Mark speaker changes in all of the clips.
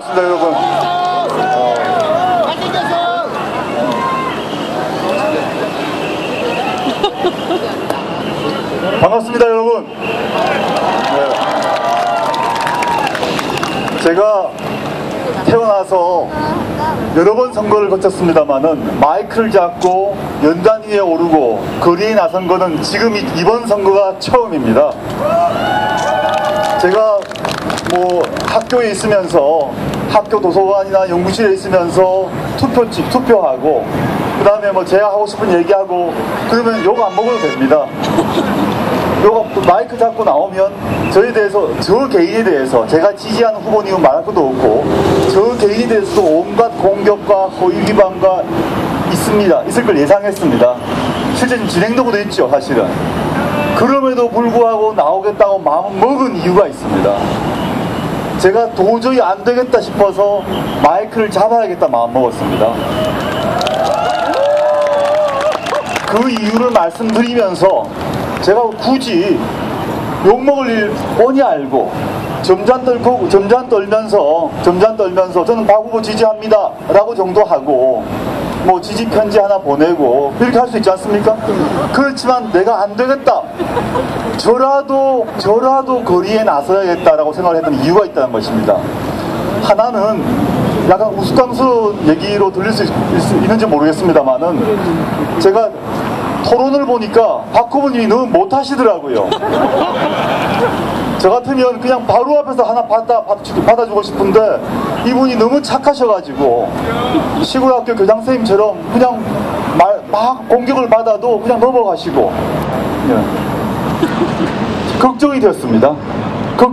Speaker 1: 반갑습니다, 여러분. 반갑습니다, 여러분. 네. 제가 태어나서 여러 번 선거를 거쳤습니다만은 마이크를 잡고 연단 위에 오르고 거리에 나선 거는 지금 이번 선거가 처음입니다. 제가 뭐 학교에 있으면서 학교 도서관이나 연구실에 있으면서 투표하고 그 다음에 뭐 제가 하고 싶은 얘기하고 그러면 욕 안 먹어도 됩니다. 욕 마이크 잡고 나오면 저에 대해서, 저 개인에 대해서 제가 지지하는 후보님은 말할 것도 없고 저 개인에 대해서도 온갖 공격과 허위 비방과 있을 걸 예상했습니다. 실제 좀 진행되고도 있죠, 사실은. 그럼에도 불구하고 나오겠다고 마음 먹은 이유가 있습니다. 제가 도저히 안 되겠다 싶어서 마이크를 잡아야겠다 마음 먹었습니다. 그 이유를 말씀드리면서 제가 굳이 욕먹을 일 뻔히 알고 점잖 떨면서 저는 박 후보 지지합니다 라고 정도 하고 뭐 지지 편지 하나 보내고 이렇게 할 수 있지 않습니까? 그렇지만 내가 안 되겠다, 저라도 거리에 나서야겠다라고 생각을 했던 이유가 있다는 것입니다. 하나는 약간 우스꽝스러운 얘기로 들릴 수 있는지 모르겠습니다만은 제가 토론을 보니까 박 후보님이 너무 못하시더라고요. 저 같으면 그냥 바로 앞에서 하나 받아주고 싶은데 이분이 너무 착하셔가지고 시골 학교 교장선생님처럼 그냥 막 공격을 받아도 그냥 넘어가시고, 예. 걱정이 되었습니다.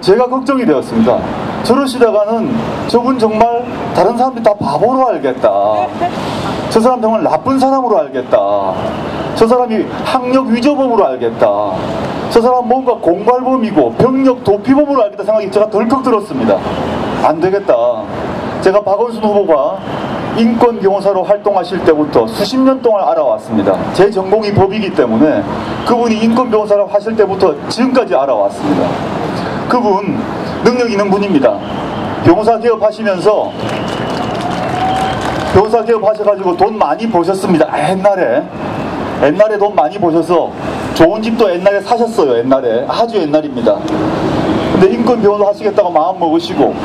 Speaker 1: 제가 걱정이 되었습니다. 저러시다가는 저분 정말 다른 사람들이 다 바보로 알겠다, 저 사람 정말 나쁜 사람으로 알겠다, 저 사람이 학력 위조범으로 알겠다, 저 사람 뭔가 공갈범이고 병력 도피범으로 알겠다 생각이 제가 덜컥 들었습니다. 안 되겠다. 제가 박원순 후보가 인권 변호사로 활동하실 때부터 수십 년 동안 알아왔습니다. 제 전공이 법이기 때문에 그분이 인권 변호사로 하실 때부터 지금까지 알아왔습니다. 그분 능력 있는 분입니다. 변호사 개업하시면서 변호사개업하셔가지고 돈 많이 버셨습니다. 옛날에 돈 많이 버셔서 좋은 집도 옛날에 사셨어요. 아주 옛날입니다. 근데 인권 변호사 하시겠다고 마음 먹으시고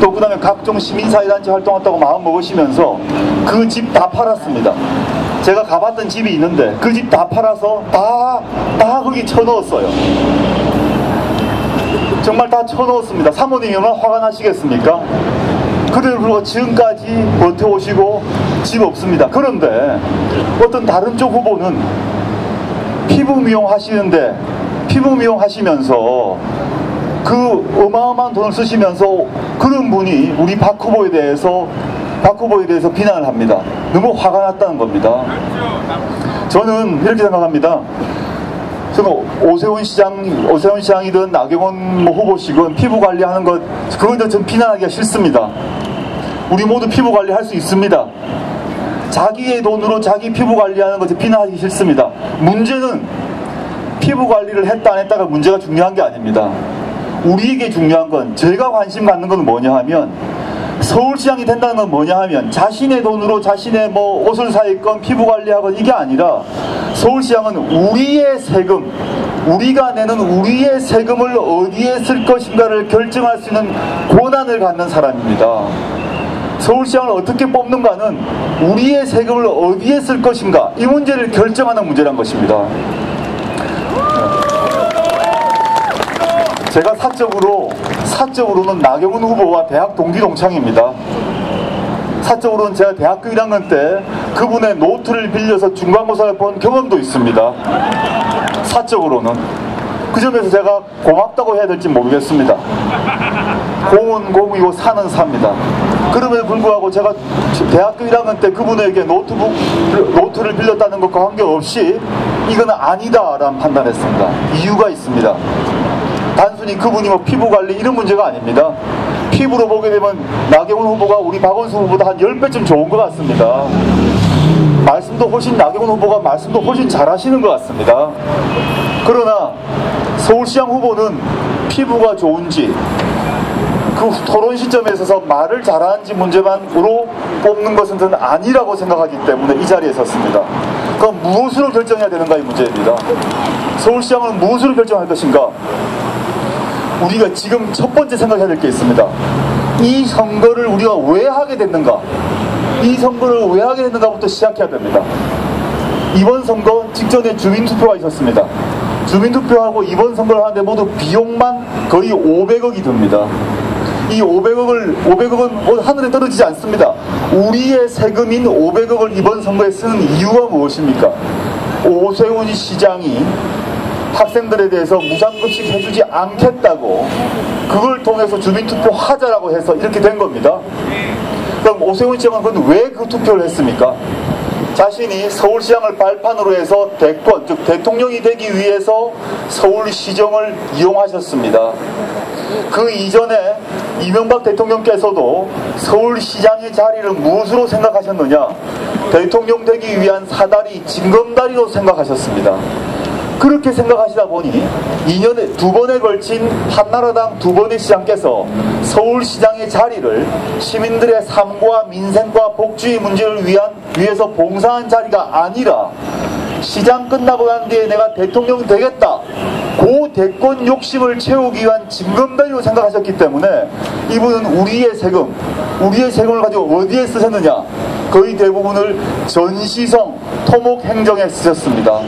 Speaker 1: 또 그 다음에 각종 시민사회단체 활동했다고 마음 먹으시면서 그 집 다 팔았습니다. 제가 가봤던 집이 있는데 그 집 다 팔아서 다 거기 쳐넣었어요. 정말 다 쳐넣었습니다. 사모님이 얼마나 화가 나시겠습니까? 그래도 불구하고 지금까지 버텨오시고 집 없습니다. 그런데 어떤 다른 쪽 후보는 피부 미용하시면서 그 어마어마한 돈을 쓰시면서 그런 분이 우리 박 후보에 대해서 비난을 합니다. 너무 화가 났다는 겁니다. 저는 이렇게 생각합니다. 저는 오세훈 시장이든 나경원 후보시건 피부 관리하는 것, 그건 전 비난하기가 싫습니다. 우리 모두 피부 관리 할 수 있습니다. 자기의 돈으로 자기 피부 관리하는 것을 비난하기 싫습니다. 문제는 피부 관리를 했다 안 했다가 문제가 중요한 게 아닙니다. 우리에게 중요한 건, 제가 관심 갖는 건 뭐냐 하면, 서울시장이 된다는 건 뭐냐 하면 자신의 돈으로 자신의 뭐 옷을 사입건 피부 관리하건 이게 아니라 서울시장은 우리의 세금, 우리가 내는 우리의 세금을 어디에 쓸 것인가를 결정할 수 있는 권한을 갖는 사람입니다. 서울시장을 어떻게 뽑는가는 우리의 세금을 어디에 쓸 것인가, 이 문제를 결정하는 문제란 것입니다. 제가 사적으로는 나경원 후보와 대학 동기 동창입니다. 사적으로는 제가 대학교 1학년 때 그분의 노트를 빌려서 중간고사를 본 경험도 있습니다. 사적으로는. 그 점에서 제가 고맙다고 해야 될지 모르겠습니다. 공은 공이고 사는 사입니다. 그럼에도 불구하고 제가 대학교 1학년 때 그분에게 노트를 빌렸다는 것과 관계없이 이건 아니다라는 판단했습니다. 이유가 있습니다. 단순히 그분이 뭐 피부관리 이런 문제가 아닙니다. 피부로 보게 되면 나경원 후보가 우리 박원순 후보보다 한 10배쯤 좋은 것 같습니다. 나경원 후보가 말씀도 훨씬 잘하시는 것 같습니다. 그러나 서울시장 후보는 피부가 좋은지 그 그 토론 시점에 있어서 말을 잘하는지 문제만으로 뽑는 것은 저는 아니라고 생각하기 때문에 이 자리에 섰습니다. 그럼 무엇으로 결정해야 되는가 이 문제입니다. 서울시장은 무엇으로 결정할 것인가? 우리가 지금 첫 번째 생각해야 될 게 있습니다. 이 선거를 우리가 왜 하게 됐는가? 이 선거를 왜 하게 됐는가부터 시작해야 됩니다. 이번 선거 직전에 주민투표가 있었습니다. 주민투표하고 이번 선거를 하는데 모두 비용만 거의 500억이 듭니다. 이 500억은 하늘에 떨어지지 않습니다. 우리의 세금인 500억을 이번 선거에 쓰는 이유가 무엇입니까? 오세훈 시장이 학생들에 대해서 무상급식 해주지 않겠다고 그걸 통해서 주민투표 하자라고 해서 이렇게 된 겁니다. 그럼 오세훈 시장은 그건 왜 그 투표를 했습니까? 자신이 서울시장을 발판으로 해서 대권, 즉 대통령이 되기 위해서 서울시정을 이용하셨습니다. 그 이전에 이명박 대통령께서도 서울시장의 자리를 무엇으로 생각하셨느냐? 대통령 되기 위한 사다리, 징검다리로 생각하셨습니다. 그렇게 생각하시다 보니 2년에 2번에 걸친 한나라당 2번의 시장께서 서울시장의 자리를 시민들의 삶과 민생과 복지의 문제를 위해서 봉사한 자리가 아니라 시장 끝나고 난 뒤에 내가 대통령 되겠다, 그 대권 욕심을 채우기 위한 징검다리로 생각하셨기 때문에 이분은 우리의 세금을 가지고 어디에 쓰셨느냐? 거의 대부분을 전시성, 토목 행정에 쓰셨습니다.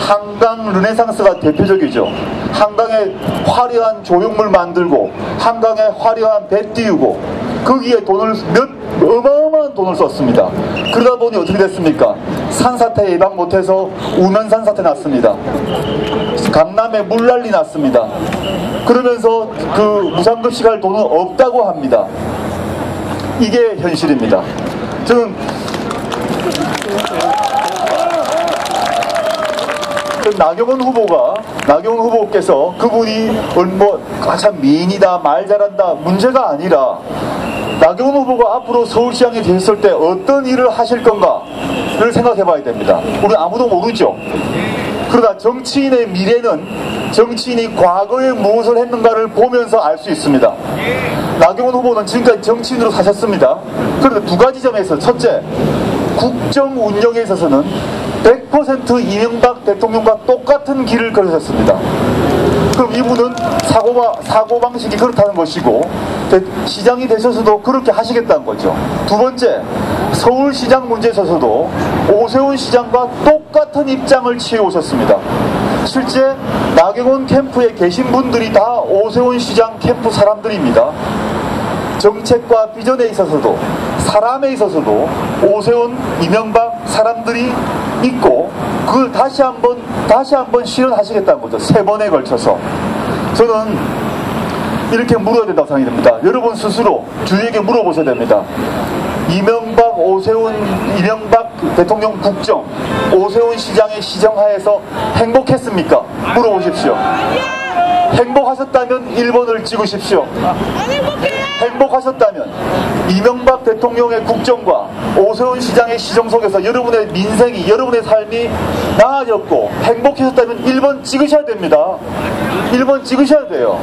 Speaker 1: 한강 르네상스가 대표적이죠. 한강에 화려한 조형물 만들고 한강에 화려한 배 띄우고 거기에 어마어마한 돈을 썼습니다. 그러다 보니 어떻게 됐습니까? 산사태 예방 못해서 우면산 사태 났습니다. 강남에 물난리 났습니다. 그러면서 그 무상급식할 돈은 없다고 합니다. 이게 현실입니다. 저는 나경원 후보께서 그분이 참 미인이다, 말 잘한다 문제가 아니라 나경원 후보가 앞으로 서울시장이 됐을 때 어떤 일을 하실 건가를 생각해 봐야 됩니다. 우리 아무도 모르죠. 그러나 정치인의 미래는 정치인이 과거에 무엇을 했는가를 보면서 알 수 있습니다. 나경원 후보는 지금까지 정치인으로 사셨습니다. 그런데 두 가지 점에서, 첫째, 국정 운영에 있어서는 100% 이명박 대통령과 똑같은 길을 걸으셨습니다. 그럼 이분은 사고방식이 그렇다는 것이고 시장이 되셔서도 그렇게 하시겠다는 거죠. 두 번째, 서울시장 문제에 있어서도 오세훈 시장과 똑같은 입장을 취해오셨습니다. 실제 나경원 캠프에 계신 분들이 다 오세훈 시장 캠프 사람들입니다. 정책과 비전에 있어서도 사람에 있어서도 오세훈, 이명박 사람들이 있고 그걸 다시 한번 실현하시겠다는 거죠. 3번에 걸쳐서. 저는 이렇게 물어야 된다고 생각이 듭니다. 여러분 스스로 주위에게 물어보셔야 됩니다. 이명박 대통령 국정, 오세훈 시장의 시정하에서 행복했습니까? 물어보십시오. 행복하셨다면 1번을 찍으십시오. 행복하셨다면 이명박 대통령의 국정과 오세훈 시장의 시정 속에서 여러분의 민생이, 여러분의 삶이 나아졌고 행복하셨다면 1번 찍으셔야 됩니다. 1번 찍으셔야 돼요.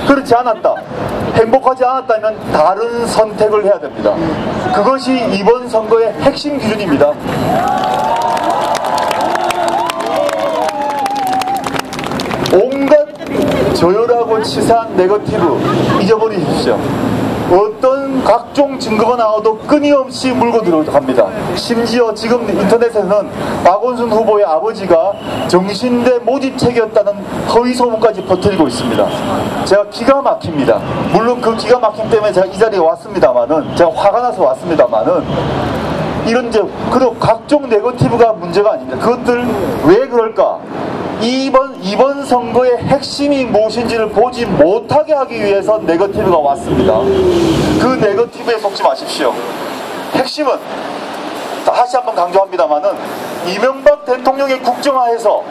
Speaker 1: 그렇지 않았다, 행복하지 않았다면 다른 선택을 해야 됩니다. 그것이 이번 선거의 핵심 기준입니다. 온갖 저열하고 치사한 네거티브 잊어버리십시오. 어떤 각종 증거가 나와도 끊임없이 물고 들어갑니다. 심지어 지금 인터넷에서는 박원순 후보의 아버지가 정신대 모집책이었다는 허위소문까지 퍼뜨리고 있습니다. 제가 기가 막힙니다. 물론 그 기가 막힘 때문에 제가 이 자리에 왔습니다만은, 제가 화가 나서 왔습니다만은, 이런 그리고 각종 네거티브가 문제가 아닙니다. 그것들 왜 그럴까? 이번 선거의 핵심이 무엇인지를 보지 못하게 하기 위해서 네거티브가 왔습니다. 그 네거티브에 속지 마십시오. 핵심은 다시 한번 강조합니다만은 이명박 대통령의 국정하에서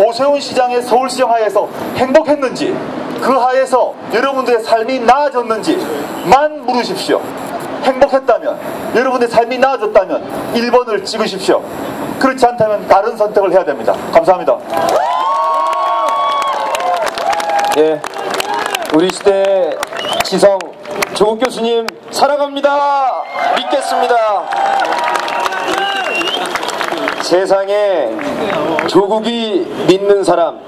Speaker 1: 오세훈 시장의 서울시정 하에서 행복했는지, 그 하에서 여러분들의 삶이 나아졌는지만 물으십시오. 행복했다면, 여러분의 삶이 나아졌다면 1번을 찍으십시오. 그렇지 않다면 다른 선택을 해야 됩니다. 감사합니다.
Speaker 2: 예, 우리 시대의 지성 조국 교수님 사랑합니다. 믿겠습니다. 세상에 조국이 믿는 사람